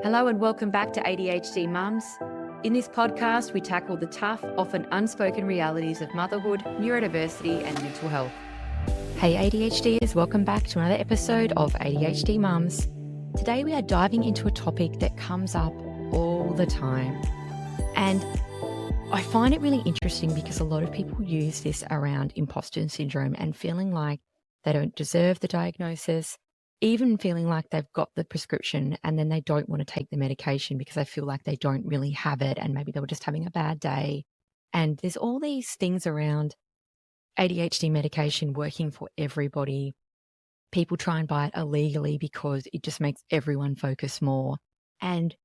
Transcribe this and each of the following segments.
Hello and welcome back to ADHD Mums. In this podcast, we tackle the tough, often unspoken realities of motherhood, neurodiversity, and mental health. Hey ADHDers, welcome back to another episode of ADHD Mums. Today we are diving into a topic that comes up all the time. And I find it really interesting because a lot of people use this around imposter syndrome and feeling like they don't deserve the diagnosis, even feeling like they've got the prescription and then they don't want to take the medication because they feel like they don't really have it and maybe they were just having a bad day. And there's all these things around ADHD medication working for everybody. People try and buy it illegally because it just makes everyone focus more. And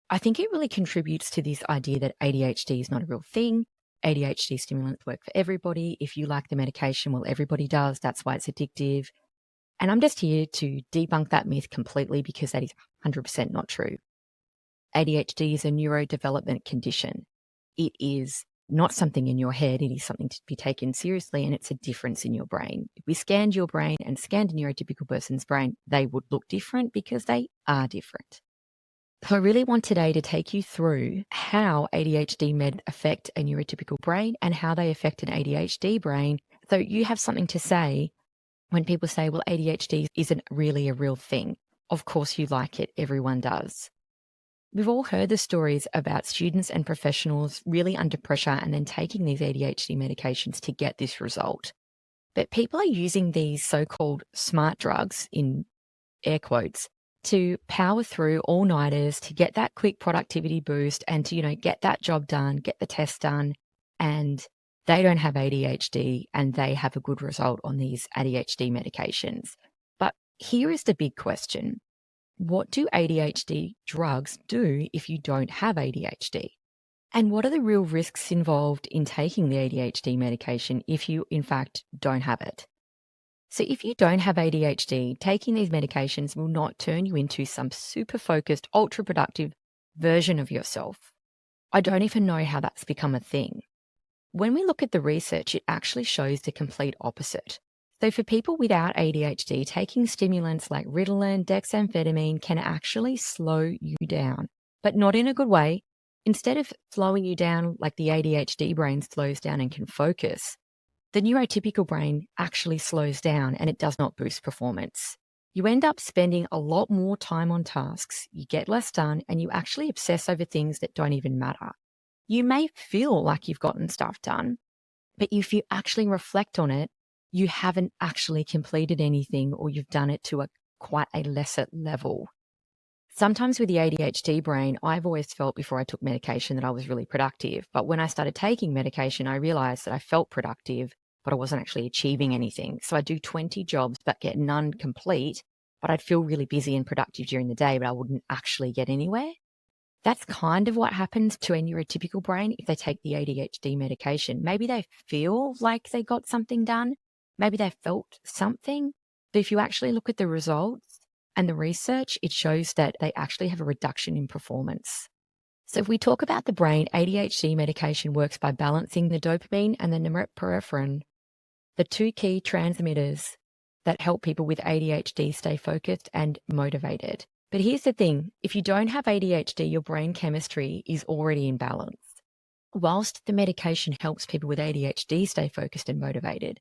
I think it really contributes to this idea that ADHD is not a real thing. ADHD stimulants work for everybody. If you like the medication, well, everybody does. That's why it's addictive. And I'm just here to debunk that myth completely because that is 100% not true. ADHD is a neurodevelopment condition. It is not something in your head. It is something to be taken seriously, and it's a difference in your brain. If we scanned your brain and scanned a neurotypical person's brain, they would look different because they are different. So I really want today to take you through how ADHD med affect a neurotypical brain and how they affect an ADHD brain, so you have something to say when people say, well, ADHD isn't really a real thing. Of course you like it. Everyone does. We've all heard the stories about students and professionals really under pressure and then taking these ADHD medications to get this result. But people are using these so-called smart drugs, in air quotes, to power through all-nighters to get that quick productivity boost and to, get that job done, get the test done, and they don't have ADHD and they have a good result on these ADHD medications. But here is the big question. What do ADHD drugs do if you don't have ADHD? And what are the real risks involved in taking the ADHD medication if you, in fact, don't have it? So if you don't have ADHD, taking these medications will not turn you into some super focused, ultra productive version of yourself. I don't even know how that's become a thing. When we look at the research, it actually shows the complete opposite. So for people without ADHD, taking stimulants like Ritalin, dexamphetamine can actually slow you down, but not in a good way. Instead of slowing you down like the ADHD brain slows down and can focus, the neurotypical brain actually slows down and it does not boost performance. You end up spending a lot more time on tasks, you get less done, and you actually obsess over things that don't even matter. You may feel like you've gotten stuff done, but if you actually reflect on it, you haven't actually completed anything or you've done it to quite a lesser level. Sometimes with the ADHD brain, I've always felt before I took medication that I was really productive. But when I started taking medication, I realized that I felt productive, but I wasn't actually achieving anything. So I do 20 jobs, but get none complete, but I'd feel really busy and productive during the day, but I wouldn't actually get anywhere. That's kind of what happens to a neurotypical brain if they take the ADHD medication. Maybe they feel like they got something done. Maybe they felt something. But if you actually look at the results and the research, it shows that they actually have a reduction in performance. So if we talk about the brain, ADHD medication works by balancing the dopamine and the norepinephrine, the two key transmitters that help people with ADHD stay focused and motivated. But here's the thing, if you don't have ADHD, your brain chemistry is already in balance. Whilst the medication helps people with ADHD stay focused and motivated,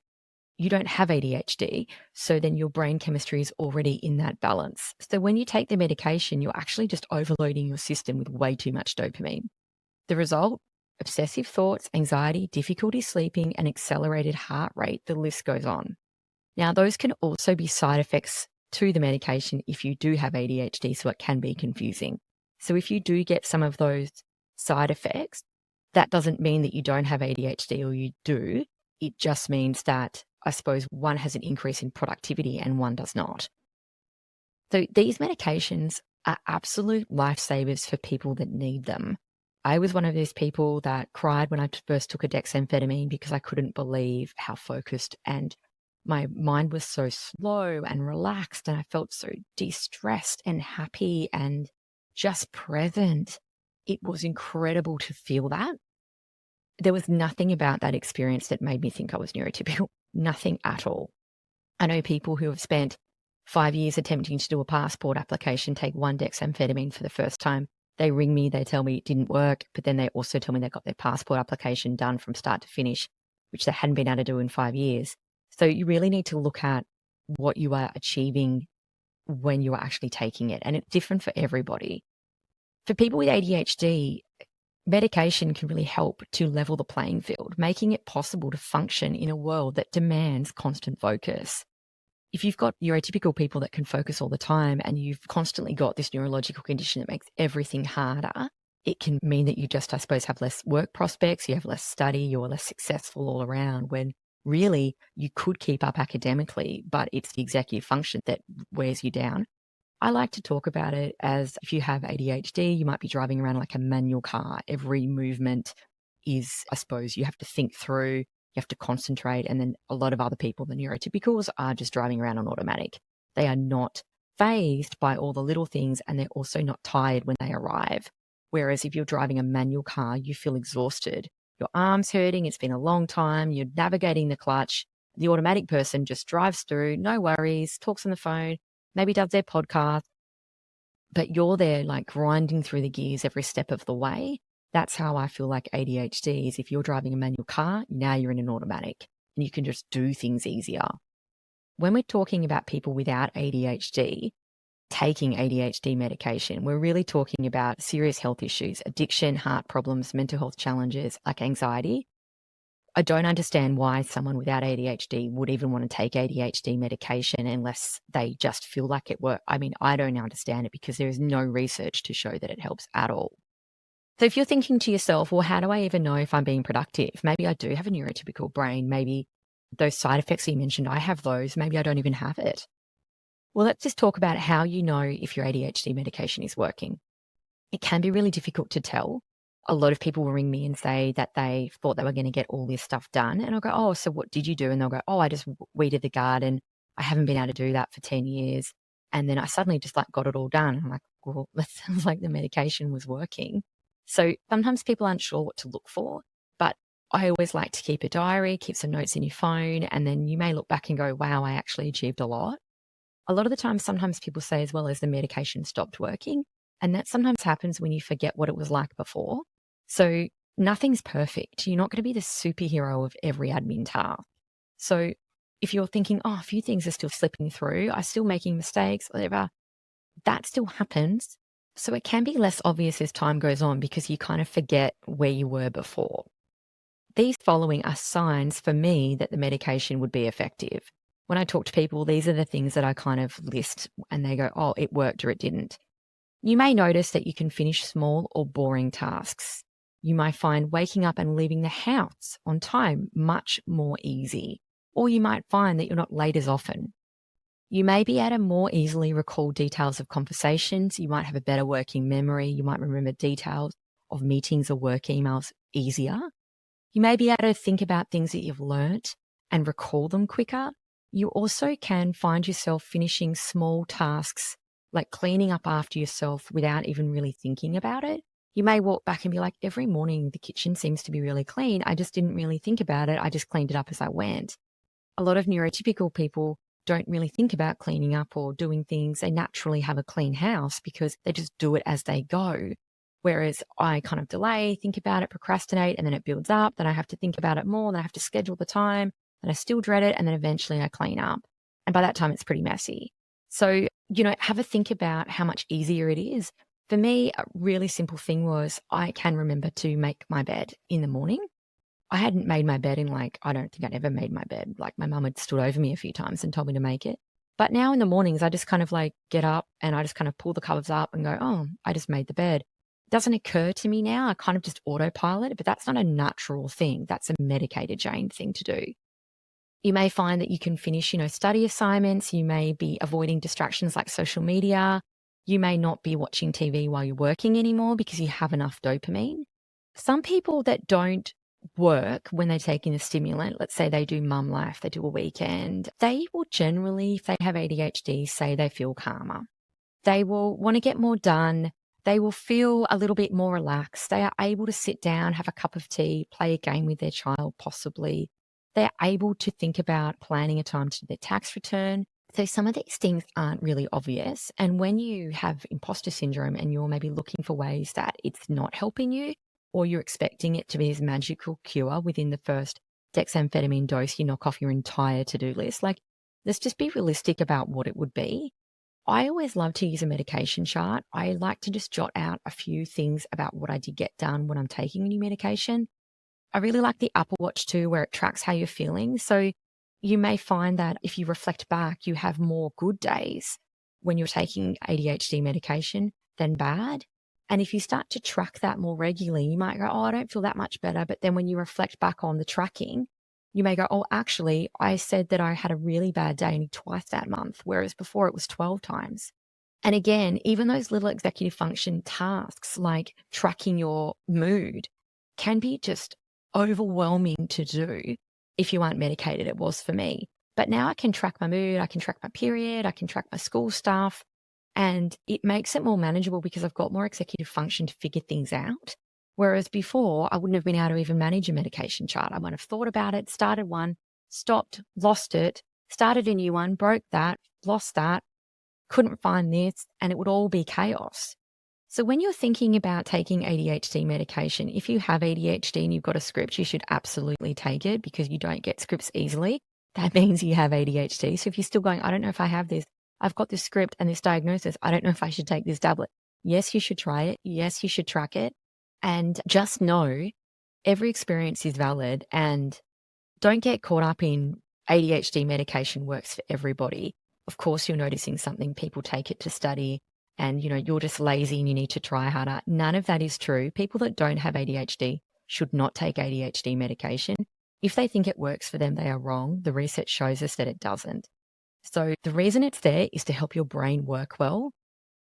you don't have ADHD, so then your brain chemistry is already in that balance. So when you take the medication, you're actually just overloading your system with way too much dopamine. The result? Obsessive thoughts, anxiety, difficulty sleeping, and accelerated heart rate. The list goes on. Now, those can also be side effects to the medication if you do have ADHD, so it can be confusing. So if you do get some of those side effects, that doesn't mean that you don't have ADHD or you do. It just means that, I suppose, one has an increase in productivity and one does not. So these medications are absolute lifesavers for people that need them. I was one of those people that cried when I first took a dexamphetamine because I couldn't believe how focused and my mind was so slow and relaxed, and I felt so de-stressed and happy and just present. It was incredible to feel that. There was nothing about that experience that made me think I was neurotypical. Nothing at all. I know people who have spent 5 years attempting to do a passport application, take one dexamphetamine for the first time. They ring me, they tell me it didn't work, but then they also tell me they got their passport application done from start to finish, which they hadn't been able to do in 5 years. So you really need to look at what you are achieving when you are actually taking it. And it's different for everybody. For people with ADHD, medication can really help to level the playing field, making it possible to function in a world that demands constant focus. If you've got neurotypical people that can focus all the time and you've constantly got this neurological condition that makes everything harder, it can mean that you just, I suppose, have less work prospects, you have less study, you're less successful all around, when really you could keep up academically, but it's the executive function that wears you down. I like to talk about it as, if you have ADHD, you might be driving around like a manual car. Every movement is, I suppose, you have to think through, you have to concentrate. And then a lot of other people, the neurotypicals, are just driving around on automatic. They are not fazed by all the little things, and they're also not tired when they arrive. Whereas if you're driving a manual car, you feel exhausted. Your arm's hurting, it's been a long time, you're navigating the clutch. The automatic person just drives through, no worries, talks on the phone, maybe does their podcast, but you're there like grinding through the gears every step of the way. That's how I feel like ADHD is. If you're driving a manual car, now you're in an automatic and you can just do things easier. When we're talking about people without ADHD, taking ADHD medication, we're really talking about serious health issues, addiction, heart problems, mental health challenges like anxiety. I don't understand why someone without ADHD would even want to take ADHD medication unless they just feel like it works. I mean, I don't understand it because there is no research to show that it helps at all. So if you're thinking to yourself, well, how do I even know if I'm being productive? Maybe I do have a neurotypical brain. Maybe those side effects you mentioned, I have those. Maybe I don't even have it. Well, let's just talk about how you know if your ADHD medication is working. It can be really difficult to tell. A lot of people will ring me and say that they thought they were going to get all this stuff done. And I'll go, oh, so what did you do? And they'll go, oh, I just weeded the garden. I haven't been able to do that for 10 years. And then I suddenly just like got it all done. I'm like, well, that sounds like the medication was working. So sometimes people aren't sure what to look for, but I always like to keep a diary, keep some notes in your phone, and then you may look back and go, wow, I actually achieved a lot. A lot of the time, sometimes people say as well as the medication stopped working. And that sometimes happens when you forget what it was like before. So nothing's perfect. You're not going to be the superhero of every admin task. So if you're thinking, oh, a few things are still slipping through, I'm still making mistakes, whatever, that still happens. So it can be less obvious as time goes on because you kind of forget where you were before. These following are signs for me that the medication would be effective. When I talk to people, these are the things that I kind of list and they go, oh, it worked or it didn't. You may notice that you can finish small or boring tasks. You might find waking up and leaving the house on time much more easy. Or you might find that you're not late as often. You may be able to more easily recall details of conversations. You might have a better working memory. You might remember details of meetings or work emails easier. You may be able to think about things that you've learnt and recall them quicker. You also can find yourself finishing small tasks like cleaning up after yourself without even really thinking about it. You may walk back and be like, every morning the kitchen seems to be really clean. I just didn't really think about it. I just cleaned it up as I went. A lot of neurotypical people don't really think about cleaning up or doing things. They naturally have a clean house because they just do it as they go. Whereas I kind of delay, think about it, procrastinate, and then it builds up. Then I have to think about it more. Then I have to schedule the time. And I still dread it. And then eventually I clean up. And by that time, it's pretty messy. So, have a think about how much easier it is. For me, a really simple thing was I can remember to make my bed in the morning. I hadn't made my bed in I don't think I'd ever made my bed. Like my mum had stood over me a few times and told me to make it. But now in the mornings, I just kind of get up and I just kind of pull the covers up and go, oh, I just made the bed. It doesn't occur to me now. I kind of just autopilot it, but that's not a natural thing. That's a medicated Jane thing to do. You may find that you can finish, study assignments. You may be avoiding distractions like social media. You may not be watching TV while you're working anymore because you have enough dopamine. Some people that don't work when they're taking a stimulant, let's say they do mum life, they do a weekend, they will generally, if they have ADHD, say they feel calmer. They will want to get more done. They will feel a little bit more relaxed. They are able to sit down, have a cup of tea, play a game with their child, possibly. They're able to think about planning a time to do their tax return. So some of these things aren't really obvious. And when you have imposter syndrome and you're maybe looking for ways that it's not helping you, or you're expecting it to be this magical cure within the first dexamphetamine dose, you knock off your entire to-do list. Like, let's just be realistic about what it would be. I always love to use a medication chart. I like to just jot out a few things about what I did get done when I'm taking a new medication. I really like the Apple Watch too, where it tracks how you're feeling. So you may find that if you reflect back, you have more good days when you're taking ADHD medication than bad. And if you start to track that more regularly, you might go, oh, I don't feel that much better. But then when you reflect back on the tracking, you may go, oh, actually, I said that I had a really bad day only twice that month, whereas before it was 12 times. And again, even those little executive function tasks like tracking your mood can be just overwhelming to do if you aren't medicated. It was for me. But now I can track my mood, I can track my period, I can track my school stuff, and it makes it more manageable because I've got more executive function to figure things out. Whereas before, I wouldn't have been able to even manage a medication chart. I might have thought about it, started one, stopped, lost it, started a new one, broke that, lost that, couldn't find this, and it would all be chaos. So when you're thinking about taking ADHD medication, if you have ADHD and you've got a script, you should absolutely take it because you don't get scripts easily. That means you have ADHD. So if you're still going, I don't know if I have this, I've got this script and this diagnosis, I don't know if I should take this tablet. Yes, you should try it. Yes, you should track it. And just know every experience is valid, and don't get caught up in ADHD medication works for everybody. Of course, you're noticing something, people take it to study, and you're just lazy and you need to try harder. None of that is true. People that don't have ADHD should not take ADHD medication. If they think it works for them, they are wrong. The research shows us that it doesn't. So the reason it's there is to help your brain work well.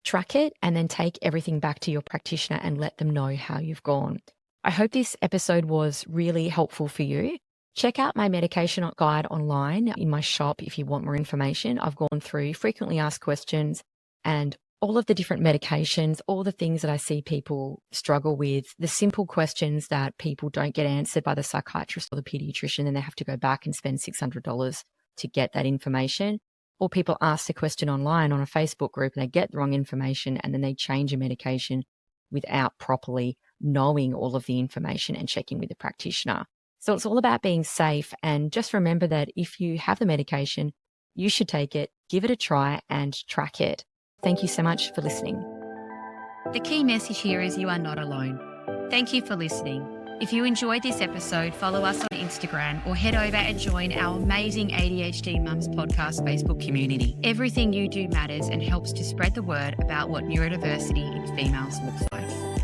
Track it and then take everything back to your practitioner and let them know how you've gone. I hope this episode was really helpful for you. Check out my medication guide online in my shop if you want more information. I've gone through frequently asked questions and all of the different medications, all the things that I see people struggle with, the simple questions that people don't get answered by the psychiatrist or the pediatrician, and they have to go back and spend $600 to get that information. Or people ask a question online on a Facebook group and they get the wrong information and then they change a medication without properly knowing all of the information and checking with the practitioner. So it's all about being safe, and just remember that if you have the medication, you should take it, give it a try and track it. Thank you so much for listening. The key message here is you are not alone. Thank you for listening. If you enjoyed this episode, follow us on Instagram or head over and join our amazing ADHD Mums podcast Facebook community. Everything you do matters and helps to spread the word about what neurodiversity in females looks like.